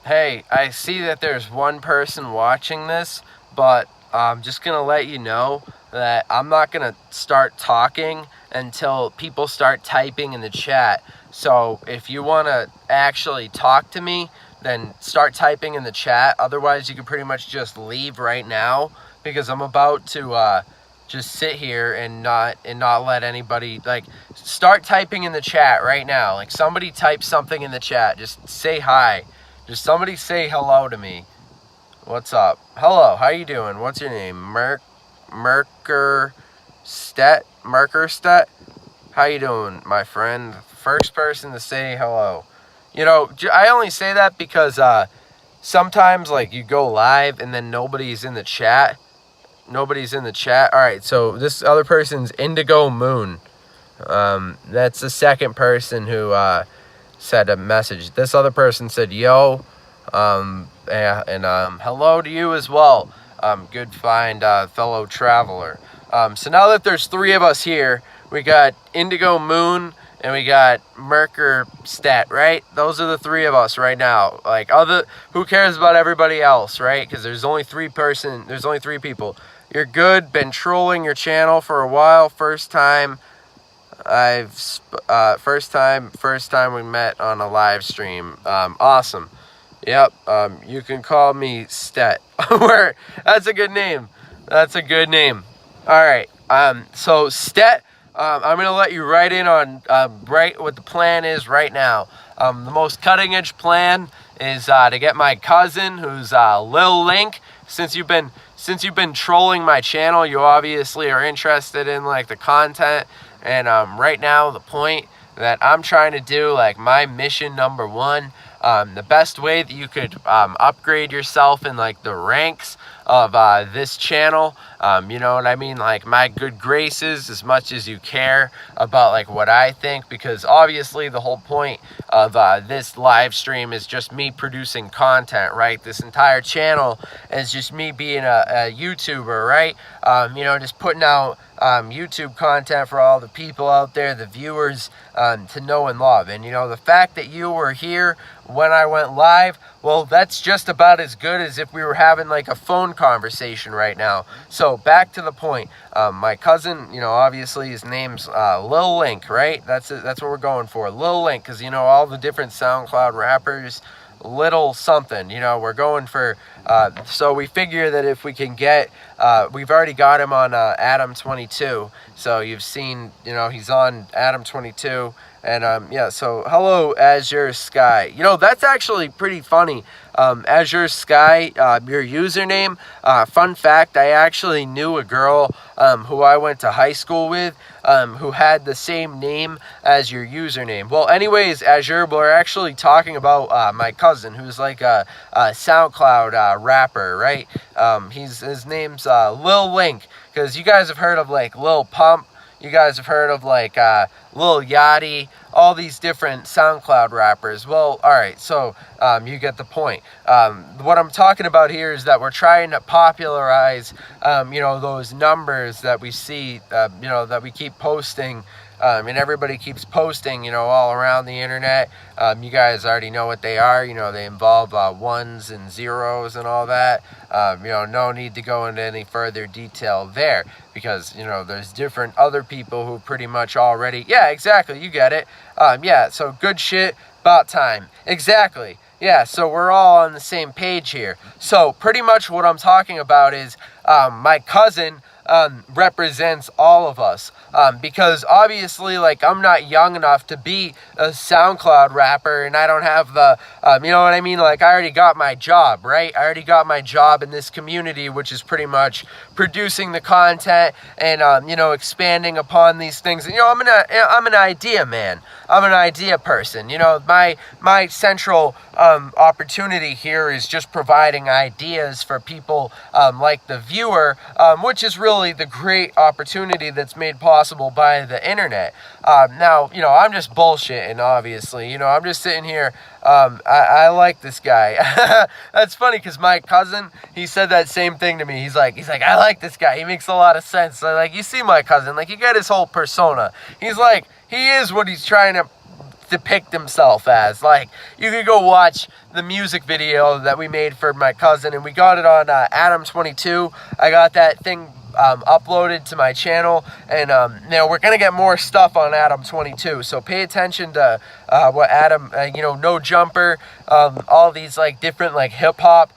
Hey, I see that there's one person watching this, but I'm just gonna let you know that I'm not gonna start talking until people start typing in the chat. So if you wanna actually talk to me, then start typing in the chat. Otherwise, you can pretty much just leave right now because I'm about to just sit here and not let anybody like start typing in the chat right now. Like somebody type something in the chat. Just say hi. Just somebody say hello to me. What's up? Hello, how you doing? What's your name? Merker Stet? How you doing, my friend? First person to say hello. You know, I only say that because sometimes like you go live and then nobody's in the chat. Nobody's in the chat. All right, so this other person's Indigo Moon. That's the second person who said a message. This other person said, yo, and hello to you as well. Good find, fellow traveler. So now that there's three of us here, we got Indigo Moon and we got Merker Stat, right? Those are the three of us right now. Like, who cares about everybody else, right? Because there's only three people. You're good, been trolling your channel for a while, first time first time we met on a live stream. Awesome. Yep. You can call me Stet. That's a good name. That's a good name. All right. So Stet, I'm gonna let you right in on right what the plan is right now. The most cutting edge plan is to get my cousin, who's Lil Link. Since you've been trolling my channel, you obviously are interested in like the content. And right now, the point that I'm trying to do, like my mission number one, the best way that you could upgrade yourself in like the ranks of this channel, you know what I mean, like my good graces, as much as you care about like what I think, because obviously the whole point of this live stream is just me producing content, right? This entire channel is just me being a YouTuber, right? You know, just putting out YouTube content for all the people out there, the viewers, to know and love. And you know, the fact that you were here when I went live, well, that's just about as good as if we were having like a phone conversation right now. So back to the point. My cousin, you know, obviously his name's Lil Link, right? That's what we're going for, Lil Link, because you know all the different SoundCloud rappers, little something, you know, we're going for so we figure that if we can get we've already got him on Adam 22, so you've seen, you know, he's on Adam 22. And yeah, so hello Azure Sky. You know, that's actually pretty funny. Azure Sky, your username. Fun fact, I actually knew a girl who I went to high school with, who had the same name as your username. Well, anyways, Azure, we're actually talking about my cousin, who's like a SoundCloud rapper, right? His name's Lil Link, because you guys have heard of like Lil Pump. You guys have heard of like Lil Yachty, all these different SoundCloud rappers. Well, all right, so you get the point. What I'm talking about here is that we're trying to popularize, you know, those numbers that we see, you know, that we keep posting. And everybody keeps posting, you know, all around the internet. You guys already know what they are. You know, they involve ones and zeros and all that. You know, no need to go into any further detail there, because, you know, there's different other people who pretty much already, yeah, exactly, you get it. Yeah, so good shit, about time. Exactly. Yeah, so we're all on the same page here. So pretty much what I'm talking about is my cousin represents all of us, because obviously, like, I'm not young enough to be a SoundCloud rapper, and I don't have the you know what I mean, like, I already got my job, right? I already got my job in this community, which is pretty much producing the content and you know, expanding upon these things. And you know, I'm an idea man. I'm an idea person. You know, my central opportunity here is just providing ideas for people like the viewer, which is really the great opportunity that's made possible by the internet. Now, you know, I'm just bullshitting, obviously. You know, I'm just sitting here. I like this guy. That's funny, because my cousin, he said that same thing to me. He's like, I like this guy. He makes a lot of sense. Like, you see my cousin, like, you got his whole persona. He's like, he is what he's trying to depict himself as. Like, you could go watch the music video that we made for my cousin, and we got it on Adam22. I got that thing uploaded to my channel, and we're gonna get more stuff on Adam22, so pay attention to what Adam, No Jumper, all these like different like hip-hop,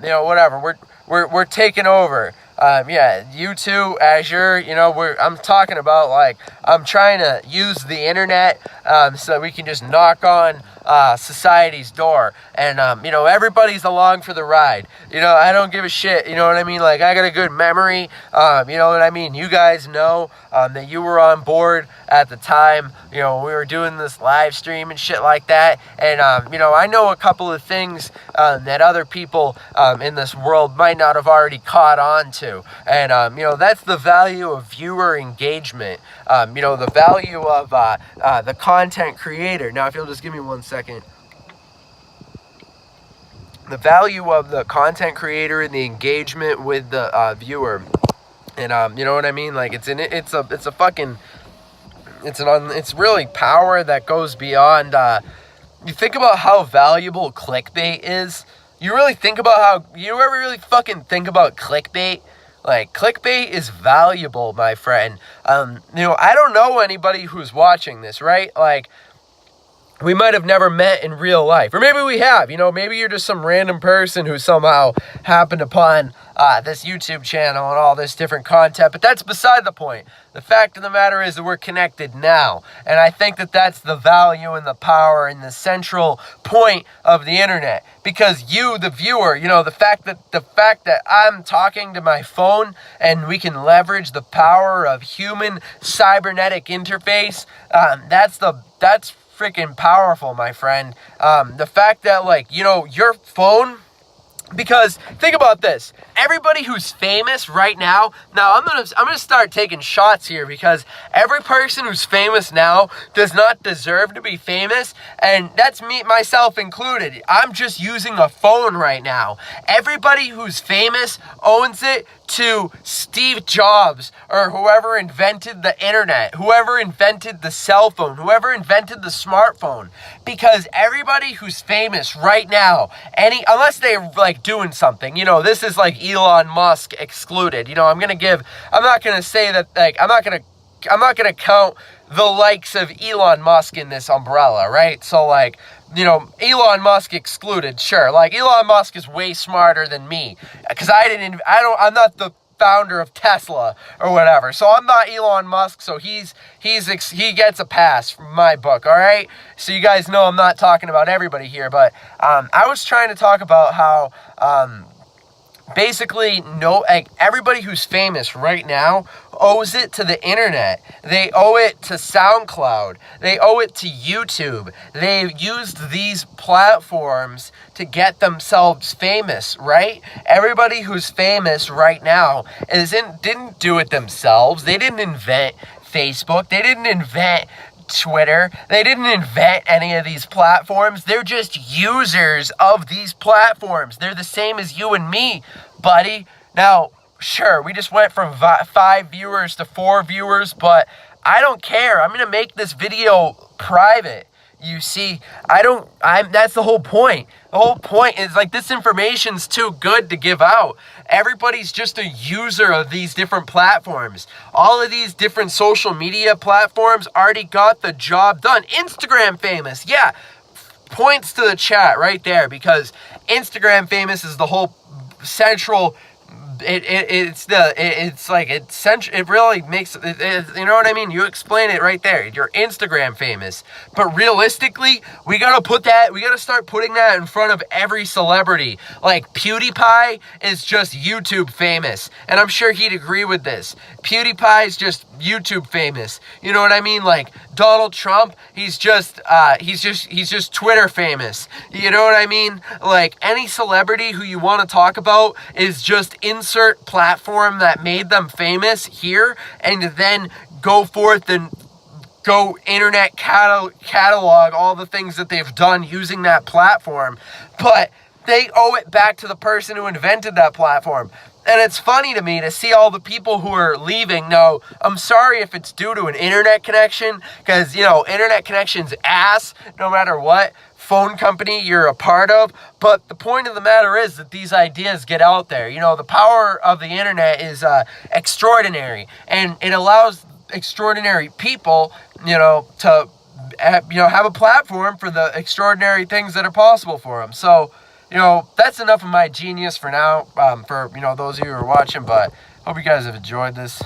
whatever, we're taking over. YouTube, Azure, I'm talking about, like, I'm trying to use the internet so that we can just knock on society's door, and everybody's along for the ride. I don't give a shit, you know what I mean? Like, I got a good memory, you know what I mean? You guys know that you were on board at the time, we were doing this live stream and shit like that, and I know a couple of things that other people in this world might not have already caught on to, and that's the value of viewer engagement, the value of the content creator. Now, if you'll just give me 1 second. The value of the content creator and the engagement with the viewer, and you know what I mean? Like, it's really power that goes beyond. You think about how valuable clickbait is. You ever really fucking think about clickbait? Like, clickbait is valuable, my friend. I don't know anybody who's watching this, right? Like, we might have never met in real life. Or maybe we have, maybe you're just some random person who somehow happened upon this YouTube channel and all this different content. But that's beside the point. The fact of the matter is that we're connected now. And I think that that's the value and the power and the central point of the internet. Because you, the viewer, the fact that I'm talking to my phone and we can leverage the power of human cybernetic interface, that's freaking powerful, my friend. The fact that, like, your phone, because think about this, everybody who's famous right now, I'm gonna start taking shots here, because every person who's famous now does not deserve to be famous, and that's me, myself included. I'm just using a phone right now. Everybody who's famous owns it to Steve Jobs, or whoever invented the internet, whoever invented the cell phone, whoever invented the smartphone, because everybody who's famous right now, unless they're like doing something, this is like Elon Musk excluded. I'm not gonna say that, like, I'm not gonna count the likes of Elon Musk in this umbrella, right? So, like, Elon Musk excluded, sure. Like, Elon Musk is way smarter than me, because I'm not the founder of Tesla or whatever. So I'm not Elon Musk, so he gets a pass from my book, all right? So you guys know I'm not talking about everybody here, but I was trying to talk about how basically, everybody who's famous right now owes it to the internet. They owe it to SoundCloud. They owe it to YouTube. They've used these platforms to get themselves famous, right? Everybody who's famous right now didn't do it themselves. They didn't invent Facebook. They didn't invent Twitter. They didn't invent any of these platforms. They're just users of these platforms. They're the same as you and me, buddy. Now, sure, we just went from 5 viewers to 4 viewers, but I don't care. I'm going to make this video private. You see, that's the whole point. The whole point is, like, this information's too good to give out. Everybody's just a user of these different platforms. All of these different social media platforms already got the job done. Instagram famous, yeah. Points to the chat right there, because Instagram famous is the whole central. It really makes it, you know what I mean? You explain it right there. You're Instagram famous. But realistically, we gotta start putting that in front of every celebrity. Like, PewDiePie is just YouTube famous, and I'm sure he'd agree with this. PewDiePie is just YouTube famous. You know what I mean? Like, Donald Trump, he's just Twitter famous. You know what I mean? Like, any celebrity who you want to talk about is just insert platform that made them famous here, and then go forth and go internet catalog all the things that they've done using that platform. But they owe it back to the person who invented that platform. And it's funny to me to see all the people who are leaving. No, I'm sorry if it's due to an internet connection, because, you know, internet connection's ass no matter what phone company you're a part of. But the point of the matter is that these ideas get out there. You know, the power of the internet is extraordinary, and it allows extraordinary people, you know, to have a platform for the extraordinary things that are possible for them. So, you know, that's enough of my genius for now, for, you know, those of you who are watching, but hope you guys have enjoyed this.